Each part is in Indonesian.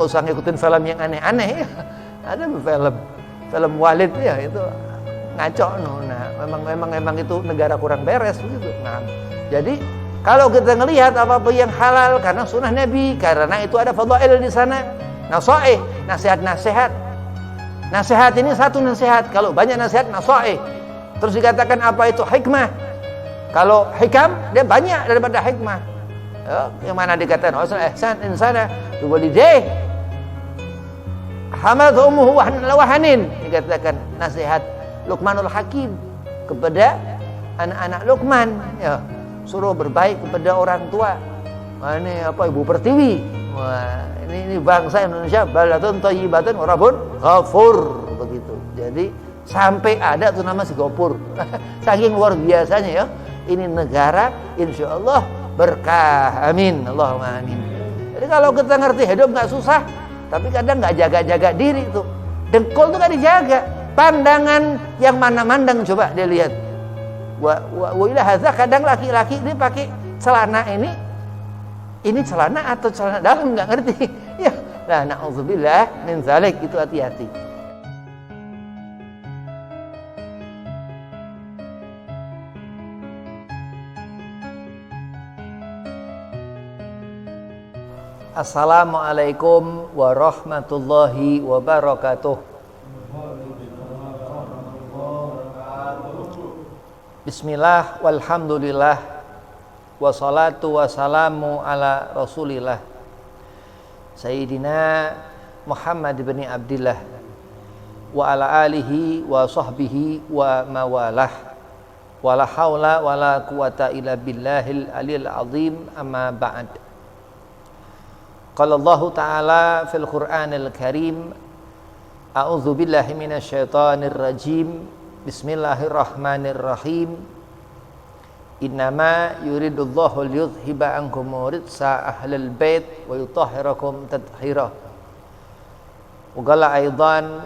nggak usah ngikutin film yang aneh-aneh ya. Ada film Walid ya, itu ngaco no. Nah, memang itu negara kurang beres begitu. Nah, jadi kalau kita ngelihat apa yang halal karena sunnah Nabi, karena itu ada fadhail di sana. Nasaih, nasihat-nasihat. Nasihat ini satu nasihat. Kalau banyak nasihat nasaih. Terus dikatakan apa itu hikmah. Kalau hikam dia banyak daripada hikmah. Ya, yang mana dikatakan ihsan insana biwalidayhi hamalatu ummuhu wahanin, dikatakan nasihat Luqmanul Hakim kepada anak-anak Luqman, ya, suruh berbaik kepada orang tua. Wah, ini apa Ibu Pertiwi? Wah, ini bangsa Indonesia baladun thayyibatun wa rabbun ghafur, begitu. Jadi sampai ada tuh nama si Gopur. Saking luar biasanya ya. Ini negara insyaallah berkah. Amin. Allahumma amin. Jadi kalau kita ngerti hidup enggak susah, tapi kadang enggak jaga-jaga diri tuh. Dengkul tuh enggak dijaga. Pandangan yang mana mandang coba dia lihat. Wa ila hadza, kadang laki-laki ini pakai celana ini celana atau celana dalam enggak ngerti. Ya, nah na'udzubillah min zalik, itu hati-hati. Assalamualaikum warahmatullahi wabarakatuh. Bismillah walhamdulillah wassalatu wassalamu ala rasulillah Sayyidina Muhammad bin Abdillah wa ala alihi wa sahbihi wa mawalah wala hawla wala quwata illa billahil aliyil azim, amma ba'd. Qala Allah Ta'ala fil Qur'anil Karim, a'udzu billahi minasy syaithanir rajim. Bismillahirrahmanirrahim. Innama yuridullahu liyudhhiba ankum rijsa ahlal bait wa yutahhirakum tathira. Wa qala aidan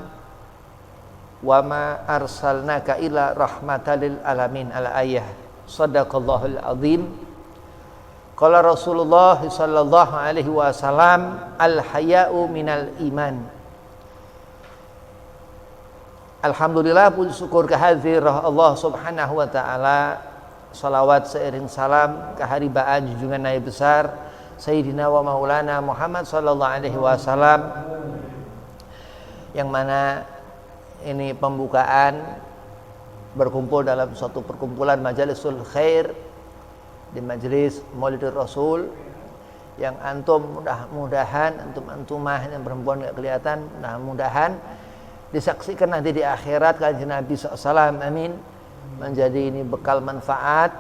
wa ma arsalnaka illa rahmatan lil alamin, al-ayah. Shadaqallahul azim. Qala Rasulullah sallallahu alaihi wasallam, al-haya'u minal iman. Alhamdulillah, puji syukur kehadirat Allah subhanahu wa ta'ala. Salawat seiring salam keharibaan junjungan Nabi besar Sayyidina wa Maulana Muhammad sallallahu alaihi wasallam, yang mana ini pembukaan berkumpul dalam suatu perkumpulan majalisul khair di majelis Maulidur Rasul, yang antum mudah-mudahan antumah yang perempuan enggak kelihatan, mudah-mudahan disaksikan nanti di akhirat kanjeng Nabi SAW, amin, menjadi ini bekal manfaat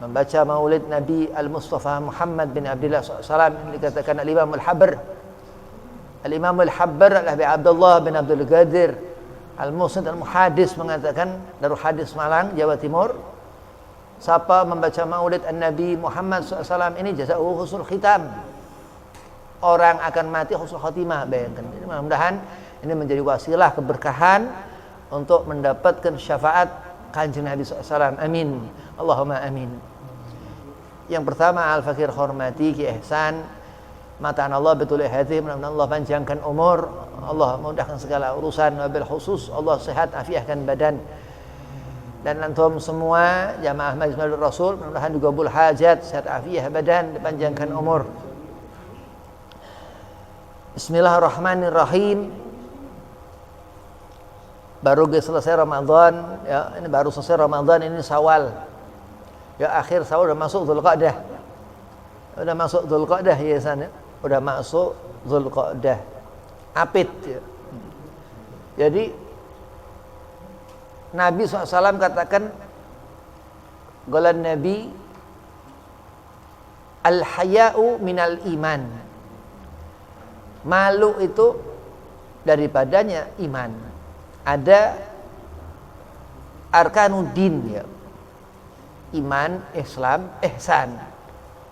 membaca maulid Nabi Al-Mustafa Muhammad bin Abdillah SAW. Dikatakan Al-Imam Al-Habr Al-Habbi Abdullah bin Abdul Qadir Al-Musnad Al-Muhadis mengatakan, Darul Hadis Malang, Jawa Timur, siapa membaca maulid Nabi Muhammad SAW ini jazaa'uhu husnul khitam, orang akan mati husnul khotimah. Bayangkan, mudah-mudahan ini menjadi wasilah keberkahan untuk mendapatkan syafaat kanjeng Nabi SAW. Amin. Allahumma amin. Yang pertama, al-fakir hormati Ki Ihsan, mataan Allah betul hati, mudah-mudahan Allah panjangkan umur, Allah mudahkan segala urusan, wabil khusus Allah sehat afiahkan badan. Dan antum semua jamaah Majlis Maulidur Rasul, mudah-mudahan digabul hajat, sehat afiah badan, dipanjangkan umur. Bismillahirrahmanirrahim. Baru selesai Ramadan, ya, ini baru selesai Ramadan, ini Syawal. Ya, akhir Syawal udah masuk Dzulqa'dah. Udah masuk Dzulqa'dah ya sana. Udah masuk Dzulqa'dah. Apit ya. Jadi Nabi SAW katakan, qala Nabi, al-haya'u minal iman. Malu itu daripadanya iman. Ada arkanuddin ya, iman, Islam, ihsan,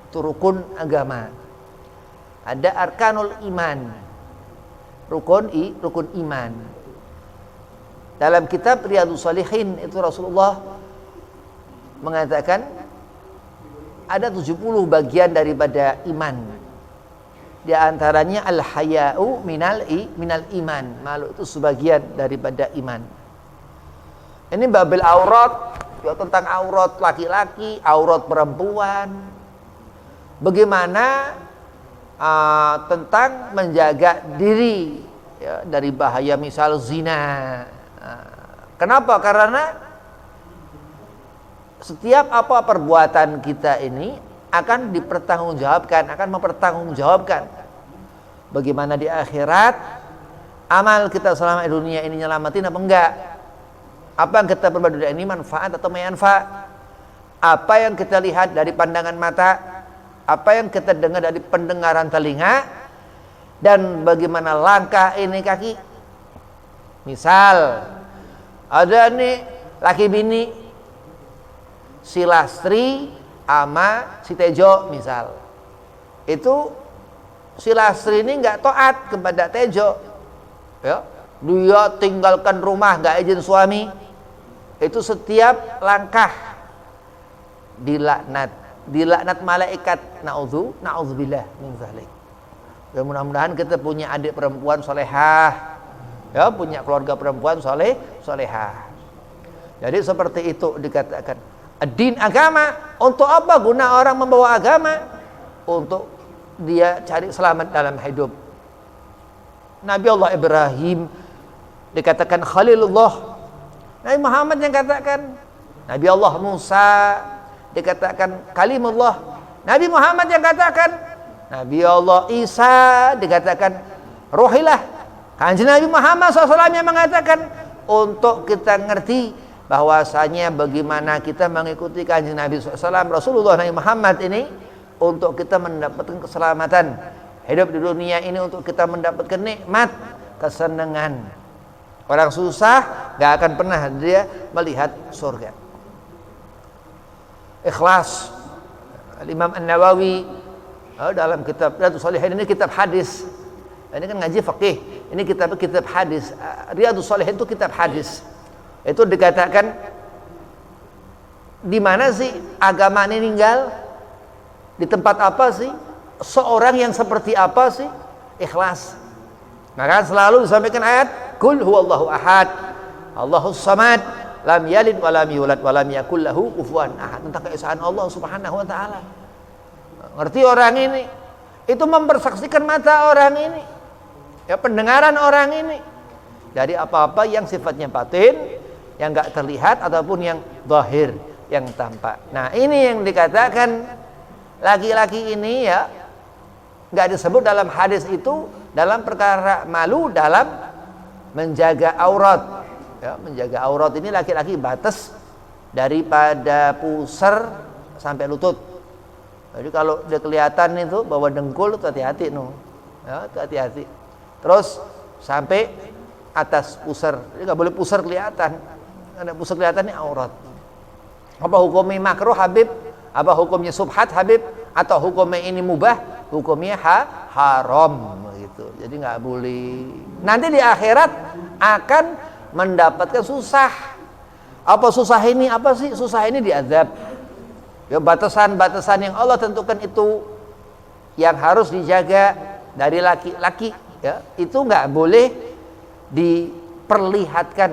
itu rukun agama. Ada arkanul iman, rukun iman. Dalam kitab Riyadhus Shalihin itu Rasulullah mengatakan ada 70 bagian daripada iman. Di antaranya al-haya'u minal iman. Malu itu sebagian daripada iman. Ini babil aurat, ya, tentang aurat laki-laki, aurat perempuan. Bagaimana tentang menjaga diri, ya, dari bahaya misal zina. Kenapa? Karena setiap apa perbuatan kita ini akan dipertanggungjawabkan, akan mempertanggungjawabkan. Bagaimana di akhirat amal kita selama di dunia ini nyelamatin apa enggak? Apa yang kita perbuat di dunia ini manfaat atau manfaat? Apa yang kita lihat dari pandangan mata? Apa yang kita dengar dari pendengaran telinga? Dan bagaimana langkah ini kaki? Misal ada nih laki bini, si Lastri ama si Tejo misal. Itu si Lastri ini nggak taat kepada Tejo, ya, dia tinggalkan rumah nggak izin suami. Itu setiap langkah dilaknat malaikat. Na'udzubillah min dzalik. Ya, mudah-mudahan kita punya adik perempuan solehah, ya, punya keluarga perempuan solehah. Jadi seperti itu dikatakan. Din agama, untuk apa guna orang membawa agama? Untuk dia cari selamat dalam hidup. Nabi Allah Ibrahim dikatakan Khalilullah. Nabi Muhammad yang katakan. Nabi Allah Musa dikatakan Kalimullah. Nabi Muhammad yang katakan. Nabi Allah Isa dikatakan Ruhillah. Kanjeng Nabi Muhammad SAW yang mengatakan untuk kita ngerti bahwasanya bagaimana kita mengikuti kanjeng Nabi SAW, Rasulullah Nabi Muhammad ini, untuk kita mendapatkan keselamatan hidup di dunia ini, untuk kita mendapatkan nikmat kesenangan. Orang susah gak akan pernah dia melihat surga. Ikhlas. Imam An-Nawawi dalam kitab Riyadhus Shalihin, ini kitab hadis. Ini kan ngaji fikih. Ini kitab hadis. Riyadhus Shalihin itu kitab hadis. Itu dikatakan di mana sih agama ini tinggal? Di tempat apa sih? Seorang yang seperti apa sih? Ikhlas. Maka selalu disampaikan ayat Qul huwallahu ahad, Allahus samad, lam yalid wa lam yulad wa lam yakul lahu kufuwan ahad. Tentang keesaan Allah Subhanahu wa taala. Ngerti orang ini? Itu mempersaksikan mata orang ini, ya, pendengaran orang ini, dari apa-apa yang sifatnya batin, yang enggak terlihat, ataupun yang zahir, yang tampak. Nah, ini yang dikatakan laki-laki ini, ya, enggak disebut dalam hadis itu dalam perkara malu dalam menjaga aurat. Ya, menjaga aurat ini laki-laki batas daripada pusar sampai lutut. Jadi kalau dia kelihatan itu bawa dengkul, itu hati-hati, no. Ya, hati-hati. Terus sampai atas pusar. Jadi enggak boleh pusar kelihatan. Ada pusar kelihatan ini aurat. Apa hukumnya makruh Habib? Apa hukumnya subhat Habib? Atau hukumnya ini mubah? Hukumnya haram gitu. Jadi nggak boleh. Nanti di akhirat akan mendapatkan susah. Apa susah ini? Apa sih susah ini? Diazab. Ya, batasan-batasan yang Allah tentukan itu yang harus dijaga dari laki-laki, ya, itu nggak boleh diperlihatkan.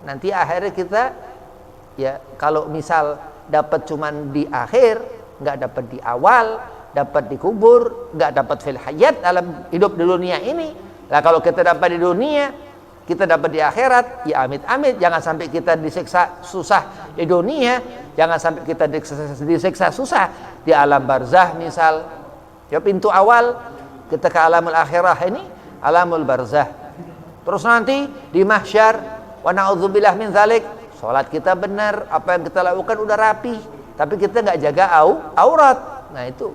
Nanti akhirnya kita, ya, kalau misal dapat cuman di akhir, nggak dapat di awal, dapat di kubur, nggak dapat fil hayat dalam hidup di dunia ini. Nah, kalau kita dapat di dunia, kita dapat di akhirat, ya amit-amit, jangan sampai kita disiksa susah di dunia, jangan sampai kita disiksa susah di alam barzah misal. Ya, pintu awal kita ke alamul akhirah ini alamul barzah. Terus nanti di mahsyar, wa na'udzubillah min dzalik, salat kita benar, apa yang kita lakukan udah rapi, tapi kita nggak jaga aurat. Nah, itu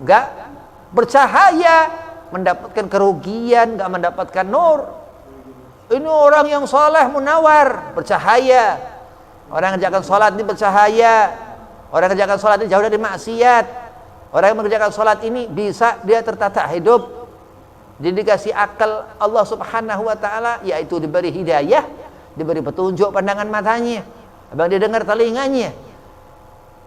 nggak bercahaya, mendapatkan kerugian, nggak mendapatkan nur. Ini orang yang saleh munawar, bercahaya. Orang yang mengerjakan salat ini bercahaya. Orang yang mengerjakan salat ini jauh dari maksiat. Orang yang mengerjakan salat ini bisa dia tertata hidup. Dia dikasih akal Allah Subhanahu wa taala, yaitu diberi hidayah, diberi petunjuk pandangan matanya, abang dia dengar telinganya.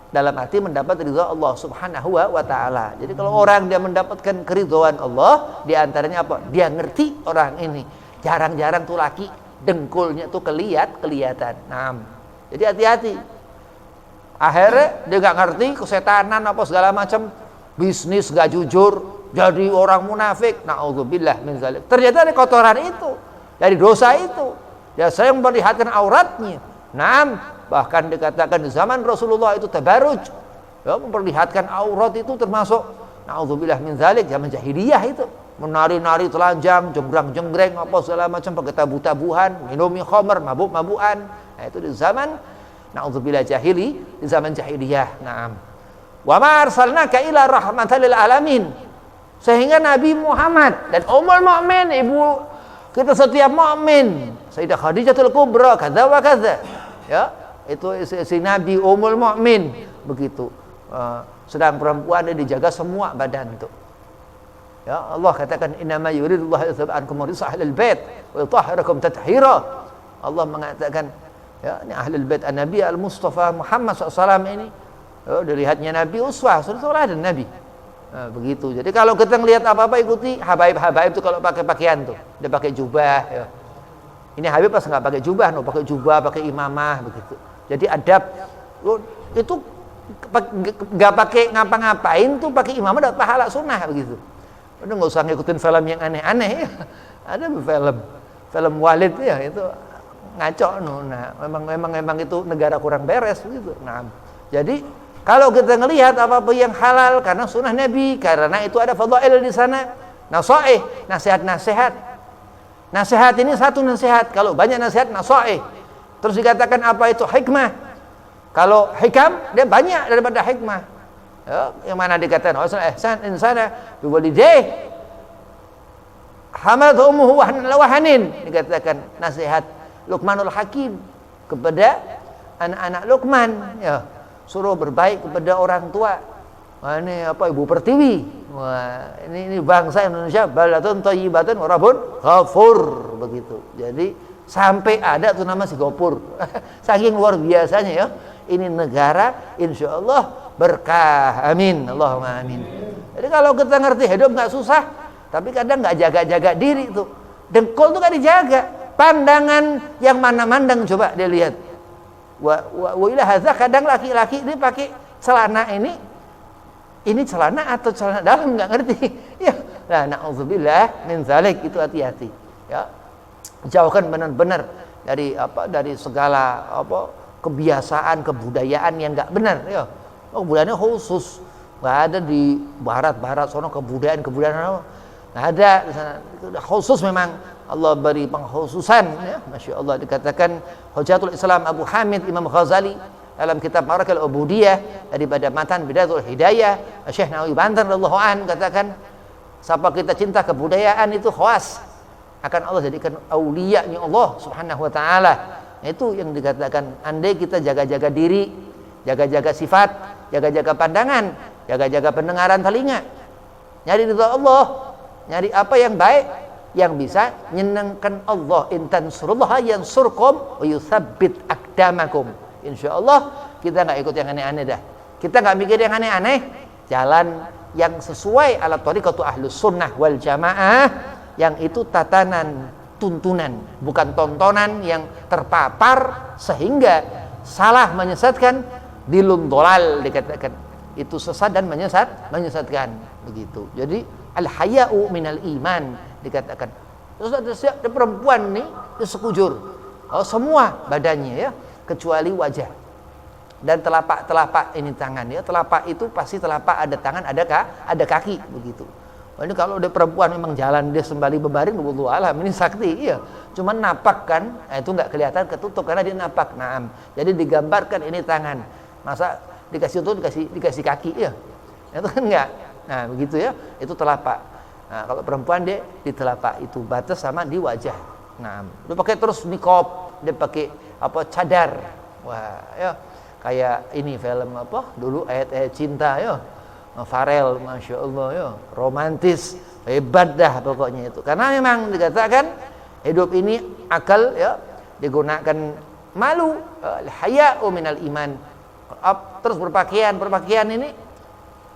dalam arti mendapat ridha Allah Subhanahu wa taala. Jadi kalau orang dia mendapatkan keridhaan Allah, di antaranya apa? Dia ngerti orang ini. Jarang-jarang tuh laki dengkulnya tuh kelihatan. Nah, jadi hati-hati. Akhirnya dia nggak ngerti kesetanan apa segala macam, bisnis nggak jujur, jadi orang munafik. Na'udzubillah min dzalik. Ternyata dari kotoran itu, dari dosa itu. Dia sering memperlihatkan auratnya. Nah, bahkan dikatakan di zaman Rasulullah itu tabarruj, ya, memperlihatkan aurat itu termasuk na'udzubillah min dzalik, zaman jahiliyah itu. Menari-nari telanjang, jenggrang-jenggreng apa segala macam, pakai tabu-tabuhan, minum khamr, mabuk-mabukan. Nah, itu di zaman na'udzubillah jahili, di zaman jahiliyah. Naam. Wa ma arsalnaka ila rahmatan lil alamin. Sehingga Nabi Muhammad dan ummul mukmin, ibu kita setiap mukmin, Sayyidah Khadijatul Kubra, kadza wa kadza. Ya, itu si Nabi ummul mukmin begitu. Sedang perempuan dia dijaga semua badan itu. Ya, Allah katakan innama yuridullahu yuthabb ankum rijsa ahlil bait wa yutahhirakum tathira. Allah mengatakan, ya, ini ahlul bait Nabi al-Mustafa Muhammad SAW ini, ya, dilihatnya Nabi uswah, sudah ada Nabi. Nah, begitu. Jadi kalau kita ngelihat apa-apa ikuti habaib itu kalau pakai pakaian tuh, dia pakai jubah, ya. Ini Habib pas nggak pakai jubah, pakai jubah, pakai imamah begitu. Jadi adab itu nggak pakai ngapa-ngapain tuh, pakai imamah dapat pahala sunnah begitu. Udah nggak usah ngikutin film yang aneh-aneh. Ya. Ada film Walid ya itu ngaco. Nah, memang itu negara kurang beres begitu. Nah, jadi kalau kita ngelihat apa-apa yang halal karena sunnah Nabi, karena itu ada fadhail di sana, nasaih, nasihat-nasihat. Nasihat ini satu nasihat, kalau banyak nasihat nasaih. Terus dikatakan apa itu hikmah. Kalau hikam dia banyak daripada hikmah. Ya, yang mana dikatakan ihsan insana biwalidayhi hamalat ummuhu wahanin, dikatakan nasihat Luqmanul Hakim kepada anak-anak Luqman, ya, suruh berbaik kepada orang tua. Wah, ini apa Ibu Pertiwi. Wah, ini bangsa Indonesia balatun thayyibatun wa rabbun ghafur begitu. Jadi sampai ada tuh nama si Gopur. Saking luar biasanya ya. Ini negara insyaallah berkah. Amin. Allahumma amin. Jadi kalau kita ngerti hidup enggak susah, tapi kadang enggak jaga-jaga diri tuh. Dengkul tuh kan dijaga. Pandangan yang mana mandang coba dia lihat. Wa ila hadza, kadang laki-laki ini pakai celana ini celana atau celana dalam nggak ngerti. Ya, nah na'udzubillah min dzalik, itu hati-hati. Ya, jauhkan benar-benar dari segala kebiasaan kebudayaan yang nggak benar. Ya, kebudayaannya khusus, nggak ada di barat sono kebudayaan nggak ada di sana. Khusus memang Allah beri pengkhususan. Ya, masya Allah, dikatakan Hujatul Islam Abu Hamid Imam Ghazali dalam kitab Marakil Ubudiyah daripada matan Bidayatul Hidayah, Syekh Nawawi Banten radhiyallahu an katakan, siapa kita cinta kebudayaan itu khawas akan Allah jadikan auliyanya Allah Subhanahu wa taala. Itu yang dikatakan, andai kita jaga-jaga diri, jaga-jaga sifat, jaga-jaga pandangan, jaga-jaga pendengaran telinga, nyari ridha Allah, nyari apa yang baik yang bisa nyenangkan Allah. In tansurullaha yansurkum wa yutsabbit aqdamakum. Insyaallah kita nggak ikut yang aneh-aneh dah. Kita nggak mikir yang aneh-aneh. Jalan yang sesuai ala thariqatu ahlus sunnah wal jamaah, yang itu tatanan tuntunan, bukan tontonan yang terpapar sehingga salah menyesatkan. Dilun dolal dikatakan, itu sesat dan menyesatkan begitu. Jadi al haya'u minal iman dikatakan. Terus ada perempuan nih di sekujur, semua badannya ya, kecuali wajah dan telapak ini tangan ya. Telapak itu pasti telapak ada tangan, ada kaki begitu. Ini kalau ada perempuan memang jalan dia sembari berbaring, wallahu alam ini sakti ya. Cuman napak kan, itu nggak kelihatan ketutup karena dia napak. Naam. Jadi digambarkan ini tangan. Masa dikasih untuk dikasih kaki ya? Itu kan enggak. Nah begitu ya. Itu telapak. Nah kalau perempuan dia di telapak itu batas sama di wajah. Nah dia pakai terus niqab, dia pakai cadar. Wah ya, kayak ini film dulu ayat-ayat cinta ya, Farel, masya Allah ya, romantis, hebat dah pokoknya itu. Karena memang dikatakan hidup ini akal ya digunakan malu, haya'u minal iman. Terus berpakaian ini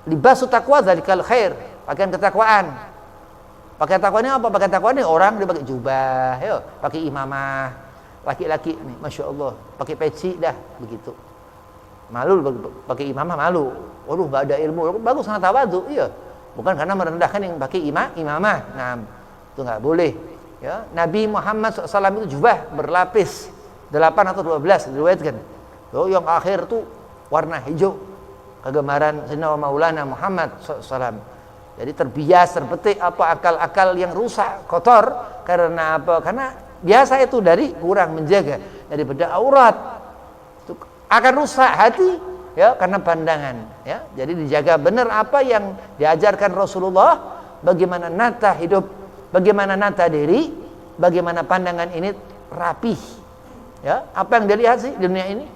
libasu taqwa dzalikal khair, pakaian ketakwaan. Pakaian takwa ini apa? Pakaian takwa ini orang dia pakai jubah, ya, pakai imamah. Laki-laki nih, masya Allah, pakai peci dah begitu. Malu pakai imamah, malu. Waduh, nggak ada ilmu. Bagus sangat tawadhu, iya. Bukan karena merendahkan yang pakai imamah. Nah, itu nggak boleh. Ya, Nabi Muhammad SAW itu jubah berlapis 8 atau 12 diriwayatkan. Yang akhir tuh warna hijau, kegemaran Sayyidina Maulana Muhammad SAW. Jadi terbias, terbetik apa akal-akal yang rusak, kotor. Karena apa? Karena biasa itu dari kurang menjaga daripada aurat. Itu akan rusak hati, ya, karena pandangan. Ya, jadi dijaga benar apa yang diajarkan Rasulullah. Bagaimana nata hidup, bagaimana nata diri, bagaimana pandangan ini rapih. Ya, apa yang dilihat sih di dunia ini?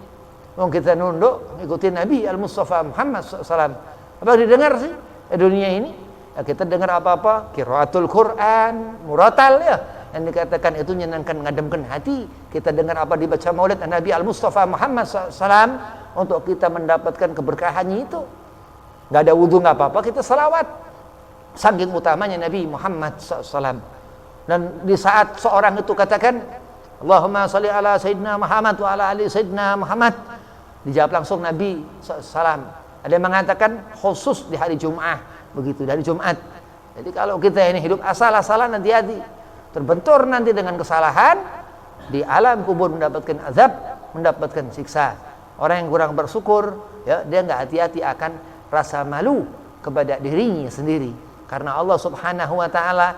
Mau kita nunduk ikutin Nabi Al-Mustafa Muhammad SAW. Apa yang didengar sih di dunia ini? Ya, kita dengar apa-apa qiraatul Quran, muratal, ya, yang dikatakan itu menyenangkan, ngademkan hati. Kita dengar apa dibaca maulid Nabi Al-Mustafa Muhammad SAW untuk kita mendapatkan keberkahannya itu. Nggak ada wudhu nggak apa-apa, kita salawat. Saking utamanya Nabi Muhammad SAW. Dan di saat seorang itu katakan Allahumma sholli ala Sayyidina Muhammad wa ala ali Sayyidina Muhammad, dijawab langsung Nabi SAW. Ada yang mengatakan khusus di hari Jum'ah, begitu, dari Jumat. Jadi kalau kita ini hidup asal-asalan, hati-hati, terbentur nanti dengan kesalahan, di alam kubur mendapatkan azab, mendapatkan siksa. Orang yang kurang bersyukur, ya, dia nggak hati-hati akan rasa malu kepada dirinya sendiri. Karena Allah Subhanahu wa Ta'ala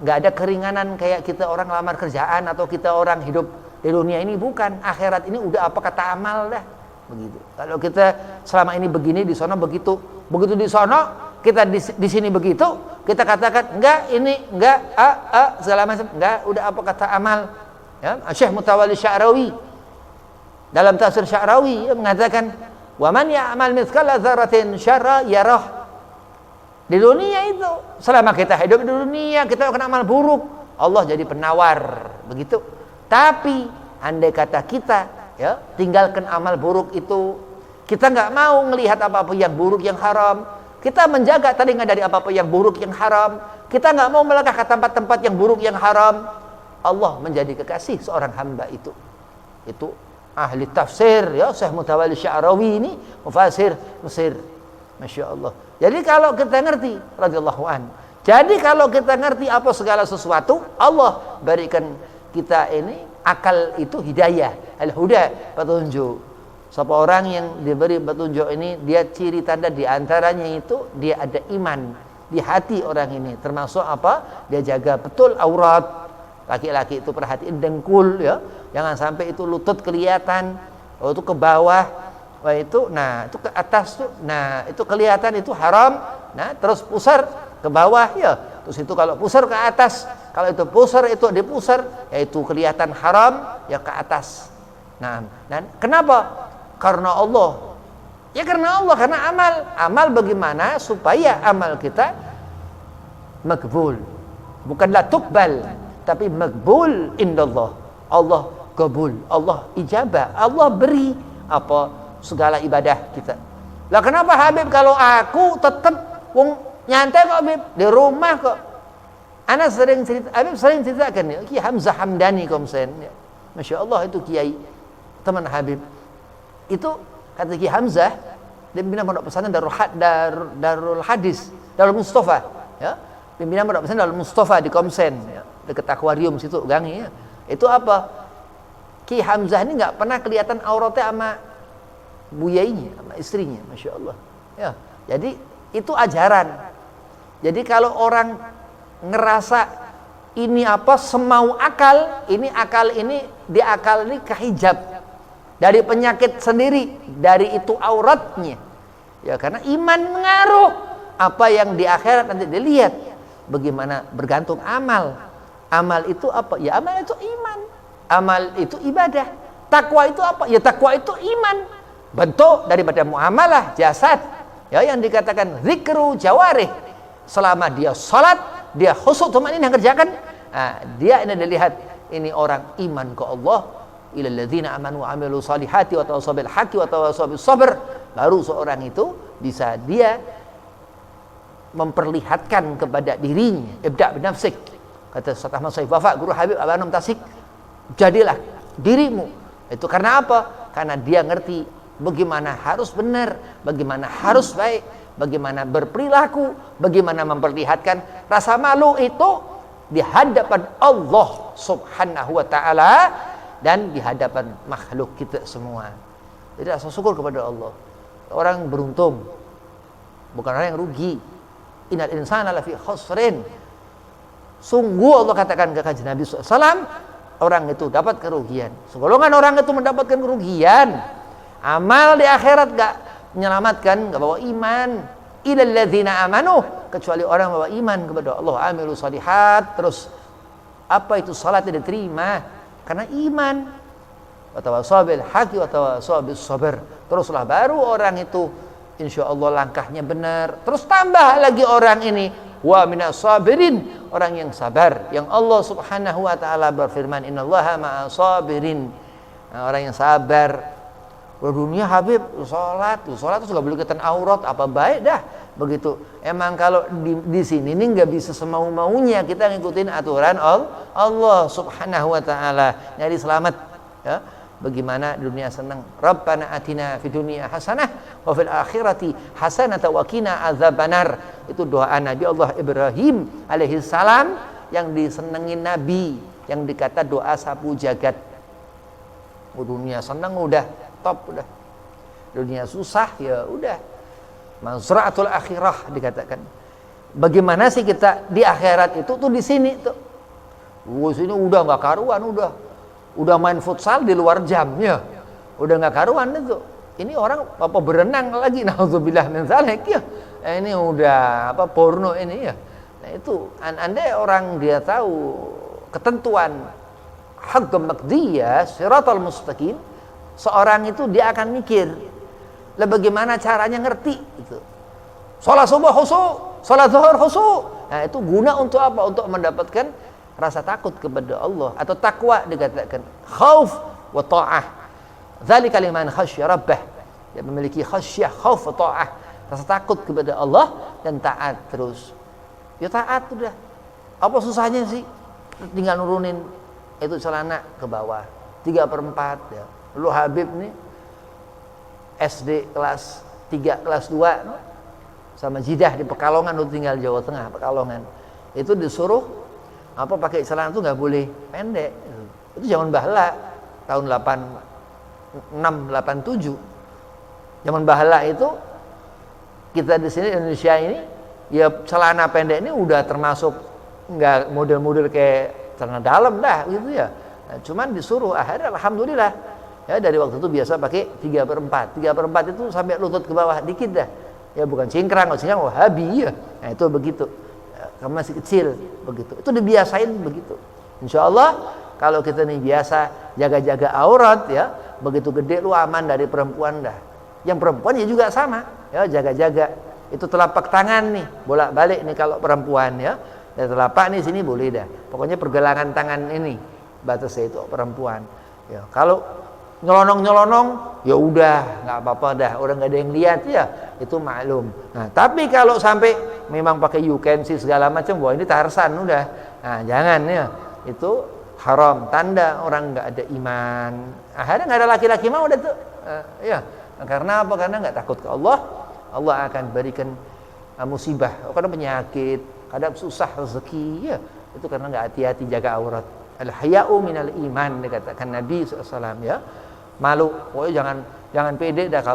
nggak ada keringanan kayak kita orang lamar kerjaan atau kita orang hidup di dunia ini, bukan. Akhirat ini udah apa kata amal dah, begitu. Kalau kita selama ini begini, di sana begitu, begitu di sana kita di sini begitu, kita katakan enggak, ini enggak, segala macam enggak, udah apa kata amal. Ya, Syekh Mutawalli Sya'rawi dalam tafsir Sya'rawi mengatakan, wa man ya'mal mithqala dzarratin syarra yarah. Di dunia itu, selama kita hidup di dunia, kita akan amal buruk, Allah jadi penawar, begitu. Tapi andai kata kita, ya, tinggalkan amal buruk itu, kita nggak mau melihat apa-apa yang buruk, yang haram, kita menjaga telinga dari apa-apa yang buruk, yang haram, kita nggak mau melangkah ke tempat-tempat yang buruk, yang haram, Allah menjadi kekasih seorang hamba itu. Itu ahli tafsir, ya, Syekh Mutawalli Sya'rawi ini mufasir Mesir, masya Allah. Jadi kalau kita ngerti, radhiyallahu an, jadi kalau kita ngerti apa segala sesuatu, Allah berikan kita ini akal itu hidayah, al-huda, petunjuk. Siapa orang yang diberi petunjuk ini, dia ciri tanda diantaranya itu dia ada iman di hati orang ini. Termasuk apa? Dia jaga betul aurat. Laki-laki itu perhatiin dengkul, ya, jangan sampai itu lutut kelihatan, oh itu ke bawah. Wah itu, nah itu ke atas tuh, nah itu kelihatan, itu haram. Nah terus pusar ke bawah, ya. Terus itu kalau pusar ke atas, kalau itu pusar itu dipusar, yaitu kelihatan haram, ya ke atas. Nah, dan kenapa? Karena Allah. Ya karena Allah, karena amal. Amal bagaimana supaya amal kita makbul. Bukanlah tukbal, tapi makbul indallah. Allah kabul, Allah ijabah, Allah beri apa segala ibadah kita. Lah kenapa Habib kalau aku tetap nyantai kok Habib di rumah kok? Ana sering cerita, Habib sering ceritakan ya, Ki Hamzah Hamdani komsen, ya. Masya Allah itu kiai teman Habib. Itu kata Ki Hamzah, dia pimpinan pondok pesantren Darul Hadis, Darul Mustafa, ya. Pimpinan pondok pesantren Darul Mustafa di Komsen, ya, dekat akuarium situ gangi, ya. Itu apa? Ki Hamzah ini nggak pernah kelihatan auratnya sama buyainya, sama istrinya, masya Allah. Ya, jadi itu ajaran. Jadi kalau orang ngerasa ini apa semau akal ini di akal ini kehijab dari penyakit sendiri, dari itu auratnya. Ya karena iman mengaruh. Apa yang di akhirat nanti dilihat bagaimana bergantung amal. Amal itu apa? Ya amal itu iman. Amal itu ibadah. Takwa itu apa? Ya takwa itu iman. Bentuk daripada muamalah jasad, ya, yang dikatakan zikru jawarih. Selama dia salat, dia khusyuk tumaninah kerjakan, nah, dia ini dilihat ini orang iman ke Allah, ilal ladzina amanu wa amilu salihati wa tawassaw bil haqqi wa tawassaw bis sabr, baru seorang itu bisa dia memperlihatkan kepada dirinya, ibda' binafsik, kata Ustaz Ahmad Syaikh Wafa, guru Habib Abanom Tasik, jadilah dirimu. Itu karena apa? Karena dia ngerti bagaimana harus benar, bagaimana harus baik, bagaimana berperilaku, bagaimana memperlihatkan rasa malu itu di hadapan Allah Subhanahu wa ta'ala dan di hadapan makhluk kita semua. Jadi rasa syukur kepada Allah. Orang beruntung, bukan orang yang rugi. Innal insana lafi khusrin. Sungguh Allah katakan ke kanjeng Nabi SAW, orang itu dapat kerugian. Segolongan orang itu mendapatkan kerugian. Amal di akhirat gak menyelamatkan, gak bawa iman. Ilal ladzina amanu, kecuali orang bawa iman kepada Allah, amilu salihat. Terus apa itu salatnya diterima? Karena iman. Wa tawassaw bil haqqi wa tawassaw bis sabr. Teruslah baru orang itu insyaallah langkahnya benar. Terus tambah lagi orang ini wa minas sabirin, orang yang sabar, yang Allah Subhanahu wa taala berfirman innallaha ma'as sabirin. Nah, orang yang sabar. Dunia Habib sholat itu nggak boleh kelihatan aurat, apa baik dah begitu. Emang kalau di sini nih nggak bisa semau-maunya, kita ngikutin aturan Allah Subhanahu wa taala, nyari selamat ya. Bagaimana dunia senang, Rabbana atina fid dunya hasanah wa fil akhirati hasanah wa qina adzabannar. Itu doa Nabi Allah Ibrahim alaihi salam yang disenengin Nabi, yang dikata doa sapu jagat. Dunia senang udah top, udah. Dunia susah ya udah. Mazra'atul akhirah dikatakan. Bagaimana sih kita di akhirat itu tuh di sini tuh. Sini udah nggak karuan, udah main futsal di luar jamnya, udah nggak karuan itu. Ini orang apa berenang lagi, naudzubillah min dzalik ya. Ini udah apa porno ini ya. Nah itu andai orang dia tahu ketentuan haqqul maqdiyah siratal mustaqim, seorang itu dia akan mikir lah bagaimana caranya ngerti itu. Salat subuh khusyuk, salat zuhur khusyuk. Nah itu guna untuk apa? Untuk mendapatkan rasa takut kepada Allah atau takwa, dikatakan khauf wa ta'ah. Dzalika liman khasyya rabbah. Dia memiliki khasyah, khauf wa ta'ah, rasa takut kepada Allah dan taat terus. Ya taat udah. Apa susahnya sih? Tinggal nurunin itu celana ke bawah 3/4 ya. Lu Habib nih SD kelas 3 kelas 2 sama Jidah di Pekalongan, lu tinggal Jawa Tengah Pekalongan. Itu disuruh apa pakai celana itu nggak boleh pendek. Itu zaman bahala tahun 86 87. Zaman bahala itu kita di sini Indonesia ini ya celana pendek ini udah termasuk nggak model-model kayak celana dalam dah gitu ya. Nah, cuman disuruh akhirnya alhamdulillah ya dari waktu itu biasa pakai 3/4. 3/4 itu sampai lutut ke bawah dikit dah. Ya bukan cingkrang, maksudnya Wahabi ya. Nah itu begitu. Kamu masih kecil begitu. Itu dibiasain begitu. Insyaallah kalau kita nih biasa jaga-jaga aurat ya, begitu gede lu aman dari perempuan dah. Yang perempuan ya juga sama, ya jaga-jaga. Itu telapak tangan nih, bolak-balik nih kalau perempuan ya. Dan telapak nih sini boleh dah. Pokoknya pergelangan tangan ini batasnya itu perempuan. Ya, kalau nyelonong-nyelonong ya udah nggak apa-apa dah, orang nggak ada yang lihat ya, itu maklum. Nah tapi kalau sampai memang pakai you can see segala macam, wah ini Tarsan udah. Nah jangan ya, itu haram, tanda orang nggak ada iman. Akhirnya nggak ada laki-laki mau udah tuh ya. Nah, karena apa? Karena nggak takut ke Allah. Allah akan berikan musibah, kadang penyakit, kadang susah rezeki ya, itu karena nggak hati-hati jaga aurat. Al-haya'u minal iman, dikatakan Nabi SAW ya. Malu, pokoknya jangan pede dah,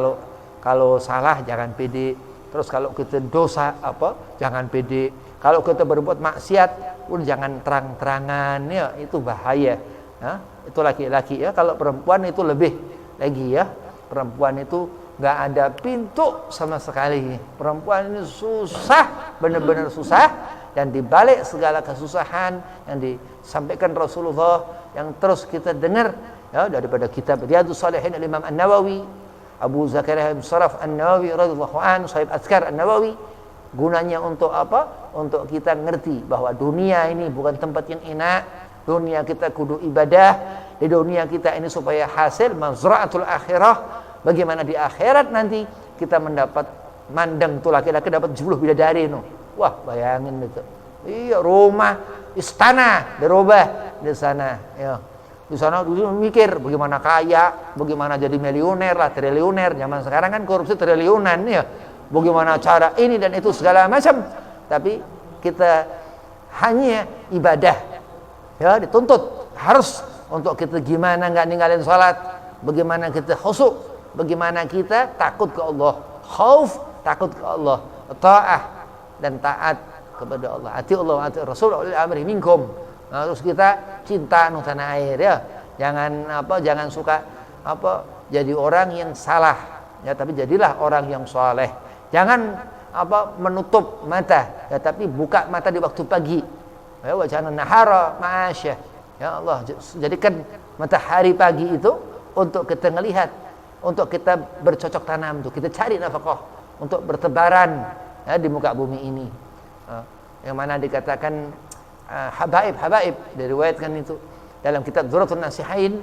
kalau salah jangan pede. Terus kalau kita dosa apa jangan pede. Kalau kita berbuat maksiat pun jangan terang-terangan ya, itu bahaya. Ya, itu laki-laki ya. Kalau perempuan itu lebih lagi ya. Perempuan itu nggak ada pintu sama sekali. Perempuan ini susah, benar-benar susah. Dan dibalik segala kesusahan yang disampaikan Rasulullah yang terus kita dengar ya daripada kitab Riyadhus Shalihin Imam An-Nawawi, Abu Zakaria Sharaf An-Nawawi radhiyallahu anhu, Sahib Azkar An-Nawawi, gunanya untuk apa? Untuk kita ngerti bahwa dunia ini bukan tempat yang enak. Dunia kita kudu ibadah, di dunia kita ini supaya hasil mazra'atul akhirah. Bagaimana di akhirat nanti kita mendapat mandang tuh laki-laki dapat 10 bidadari no. Wah, bayangin itu. Iya, rumah, istana dirubah di sana, ya. Di sana dulu mikir bagaimana kaya, bagaimana jadi miliuner lah, triliuner. Zaman sekarang kan korupsi triliunan ya. Bagaimana cara ini dan itu segala macam. Tapi kita hanya ibadah. Ya, dituntut harus untuk kita gimana nggak ninggalin salat, bagaimana kita khusyuk, bagaimana kita takut ke Allah, khauf, takut ke Allah, ta'ah dan taat kepada Allah. Ati Allah, ati Rasul, ulil amri minkum. Nah, terus kita cinta nu tanah air ya. Jangan suka jadi orang yang salah ya, tapi jadilah orang yang saleh. Jangan menutup mata ya, tapi buka mata di waktu pagi. Ya, wajana nahara ma'asyah. Ya Allah, jadikan matahari pagi itu untuk kita melihat, untuk kita bercocok tanam tuh, kita cari nafkah untuk bertebaran ya, di muka bumi ini. Yang mana dikatakan habaib diriwayatkan itu dalam kitab Dzurratun Nasihain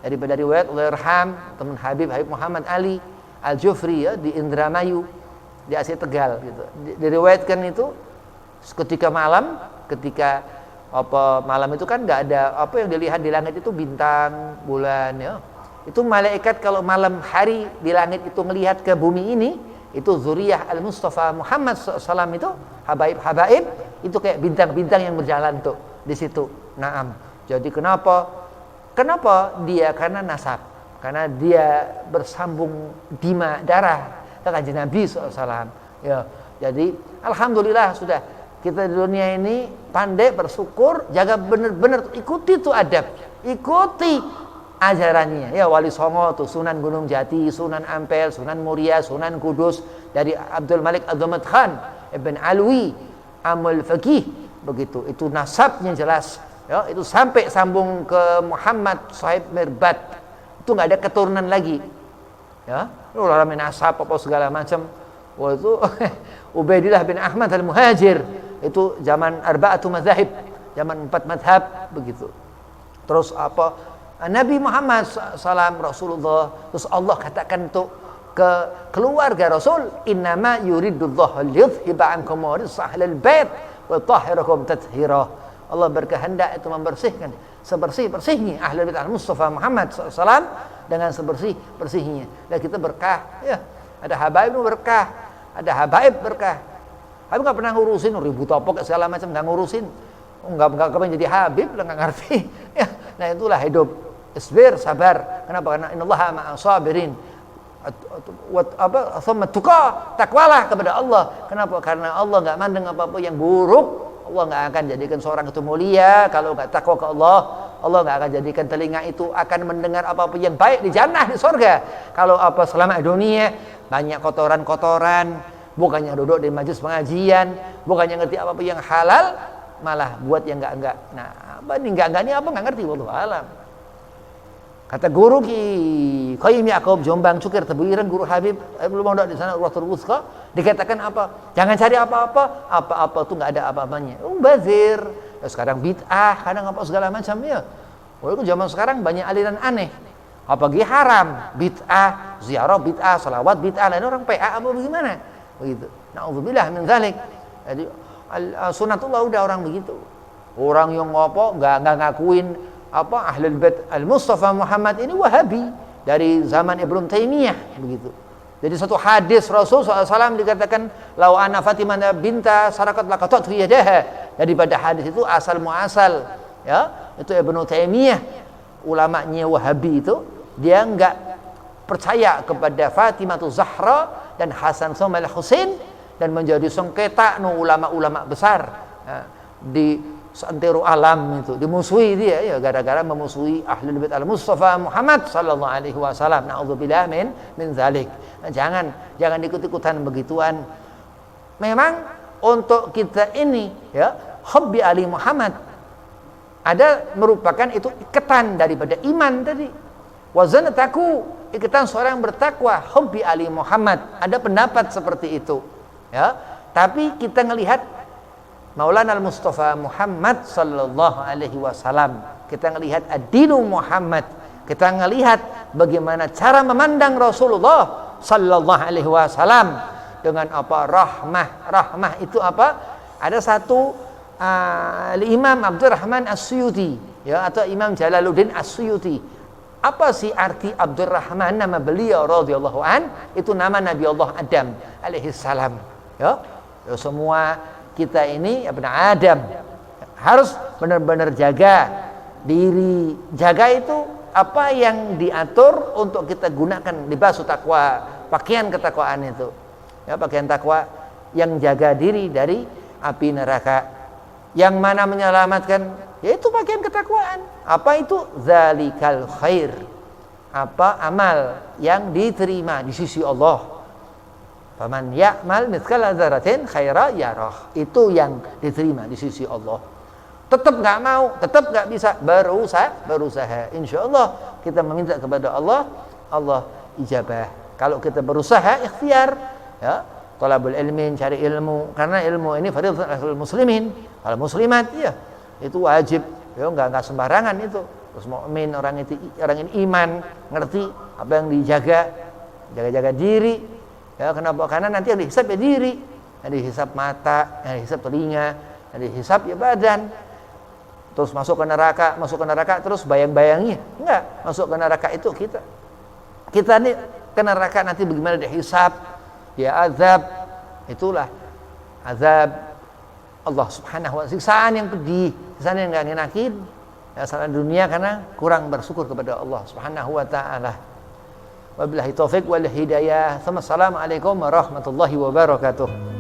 daripada riwayat Allahyarham teman Habib Muhammad Ali Al-Jufri ya, di Indramayu di Aceh Tegal gitu. Diriwayatkan itu ketika malam itu kan nggak ada apa yang dilihat di langit itu bintang, bulan ya. Itu malaikat kalau malam hari di langit itu melihat ke bumi ini, itu zuriyah Al-Mustafa Muhammad SAW itu habaib itu kayak bintang-bintang yang berjalan tuh di situ. Naam. Jadi kenapa dia? Karena nasab, karena dia bersambung darah ke Kanjeng Nabi SAW. Ya. Jadi alhamdulillah sudah kita di dunia ini pandai bersyukur, jaga benar-benar ikuti tuh adab, ikuti ajarannya ya. Wali Songo tuh Sunan Gunung Jati, Sunan Ampel, Sunan Muria, Sunan Kudus dari Abdul Malik Abdul Khan Ibn Alwi Amul Faqih begitu. Itu nasabnya jelas ya, itu sampai sambung ke Muhammad Sahib Mirbat. Itu enggak ada keturunan lagi. Ya, ulama nasab apa segala macam. Wah itu Ubaidillah bin Ahmad Al-Muhajir itu zaman arba'atu mazahib, zaman 4 mazhab begitu. Terus Nabi Muhammad SAW Rasulullah, terus Allah katakan tuh ke keluarga Rasul, innama yuridullahu liyudhhiba ankum ahlal bait wa tahhirakum tathira. Allah berkehendak itu membersihkan sebersih-bersihnya ahlul bait al-Mustafa Muhammad SAW dengan sebersih-bersihnya. Dan kita berkah ya. Ada habaib berkah, ada habaib berkah. Habib nggak pernah ngurusin ribu topok segala macam, nggak ngurusin, nggak kepengen jadi Habib, nggak ngerti. Ya, nah itulah hidup. Isbir, sabar. Kenapa? Karena innallaha ma'as sabirin. Takwalah kepada Allah. Kenapa? Karena Allah nggak mandang apa-apa yang buruk. Allah nggak akan jadikan seorang itu mulia kalau nggak takwa ke Allah. Allah nggak akan jadikan telinga itu akan mendengar apa-apa yang baik di jannah, di surga. Kalau selama dunia banyak kotoran-kotoran, bukannya duduk di majelis pengajian, bukannya ngerti apa-apa yang halal, malah buat yang enggak. Nah, ini enggak ini apa enggak ngerti, wallahu alam. Kata guru Ki Qayyim Yaqub Jombang Cukir Tebuireng, guru Habib belum mau di sana Urwatul Wuthqa, dikatakan apa? Jangan cari apa-apa tuh enggak ada apa-apanya. Bazir. Ya, sekarang bid'ah, kadang apa segala macam ya. Walaupun zaman sekarang banyak aliran aneh. Apalagi haram, bid'ah, ziarah bid'ah, salawat bid'ah, lain orang PA apa bagaimana? Begitu. Nauzubillah min dzalik. Jadi sunatullah udah orang begitu. Orang yang enggak ngakuin Ahlul Bait Al-Mustafa Muhammad ini Wahabi dari zaman Ibnu Taimiyah begitu. Jadi satu hadis Rasul SAW dikatakan lau anna Fatimah binta sarakat laqatat fi yadaha. Daripada hadis itu asal muasal ya, itu Ibnu Taimiyah ulamanya Wahabi itu, dia enggak percaya kepada Fatimah Zahra dan Hasan sama Al-Husain dan menjadi sengketa ulama-ulama besar ya, di seantero alam itu dimusuhi dia ya, gara-gara memusuhi Ahlul Bait Al-Mustafa Muhammad sallallahu alaihi wasallam. Nauzubillah min dzalik. Nah, jangan ikut-ikutan begituan. Memang untuk kita ini ya, hubbi Ali Muhammad ada merupakan itu ikatan daripada iman tadi. Wazanataku, ikatan seorang bertakwa, hubbi Ali Muhammad. Ada pendapat seperti itu. Ya, tapi kita ngelihat Maulana Al-Mustafa Muhammad sallallahu alaihi wasallam kita ngelihat ad-dinu Muhammad, kita ngelihat bagaimana cara memandang Rasulullah sallallahu alaihi wasallam dengan apa? Rahmah itu apa? Ada satu Imam Abdurrahman As-Suyuti, ya, atau Imam Jalaluddin As-Suyuti. Apa sih arti Abdurrahman? Nama beliau radhiyallahu an, itu nama Nabi Allah Adam alaihi salam. Ya, semua kita ini ya benar Adam harus benar-benar jaga diri. Jaga itu apa yang diatur untuk kita gunakan libas takwa, pakaian ketakwaan itu. Ya, pakaian takwa yang jaga diri dari api neraka. Yang mana menyelamatkan, yaitu pakaian ketakwaan. Apa itu? Zalikal khair. Apa amal yang diterima di sisi Allah. Faman ya'mal mithqala dzarratin khaira yarah. Itu yang diterima di sisi Allah. Tetap nggak mau, tetap nggak bisa, berusaha. Insya Allah kita meminta kepada Allah, Allah ijabah. Kalau kita berusaha, ikhtiar, ya, thalabul ilmin, cari ilmu, karena ilmu ini fardhu muslimin, al muslimat, ya, itu wajib, ya, nggak sembarangan itu. Terus mukmin, orang ini iman, ngerti apa yang dijaga, jaga diri, ya, kenapa? Karena nanti yang dihisab ya diri, yang dihisab mata, yang dihisab telinga, yang dihisab ya badan. Terus masuk ke neraka terus bayang-bayangi, enggak, masuk ke neraka itu kita nih ke neraka nanti bagaimana dihisab, ya azab, itulah azab Allah subhanahu wa ta'ala, siksaan yang pedih, siksaan yang enggak ngenakin, ya, salah dunia karena kurang bersyukur kepada Allah subhanahu wa ta'ala. Wabillahi taufiq wal hidayah. Assalamualaikum warahmatullahi wabarakatuh.